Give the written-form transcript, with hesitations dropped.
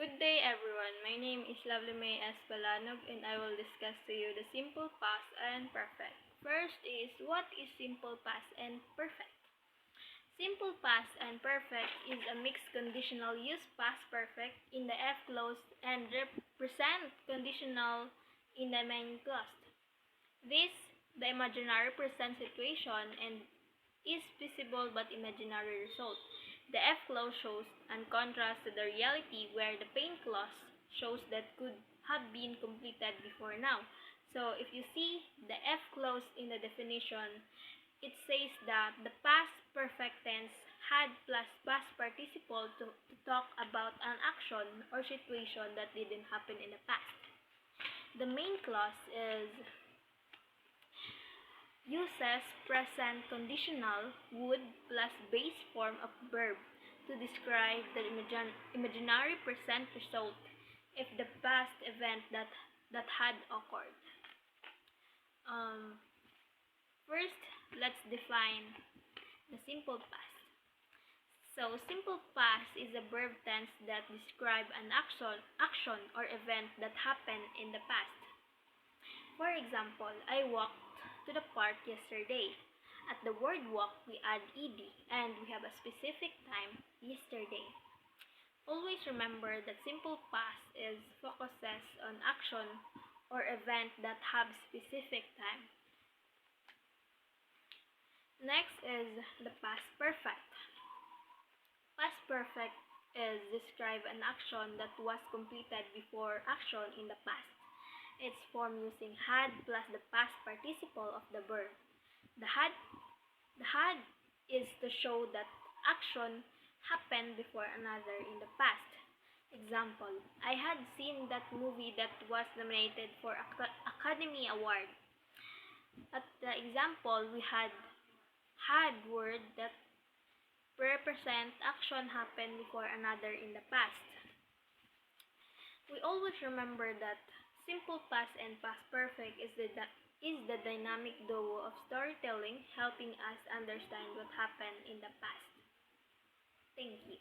Good day everyone, my name is Lovely May Espalanog and I will discuss to you the simple past and perfect. First is, what is simple past and perfect? Simple past and perfect is a mixed conditional use past perfect in the F clause and present conditional in the main clause. This, the imaginary present situation and is visible but imaginary result. The F clause shows and contrasts to the reality where the pain clause shows that could have been completed before now. So if you see the F clause in the definition, it says that the past perfect tense had plus past participle to talk about an action or situation that didn't happen in the past. The main clause uses present conditional would plus base form of verb to describe the imaginary present result if the past event that had occurred. First, let's define the simple past. So, simple past is a verb tense that describe an action or event that happened in the past. For example, I walked to the park yesterday. At the word walk, we add ed and we have a specific time, yesterday. Always remember that simple past is focuses on action or event that have specific time. Next is the past perfect. Past perfect is describe an action that was completed before action in the past. It's formed using had plus the past participle of the verb. The had is to show that action happened before another in the past. Example, I had seen that movie that was nominated for Academy Award. At the example, we had word that represent action happened before another in the past. We always remember that simple past and past perfect is the dynamic duo of storytelling helping us understand what happened in the past. Thank you.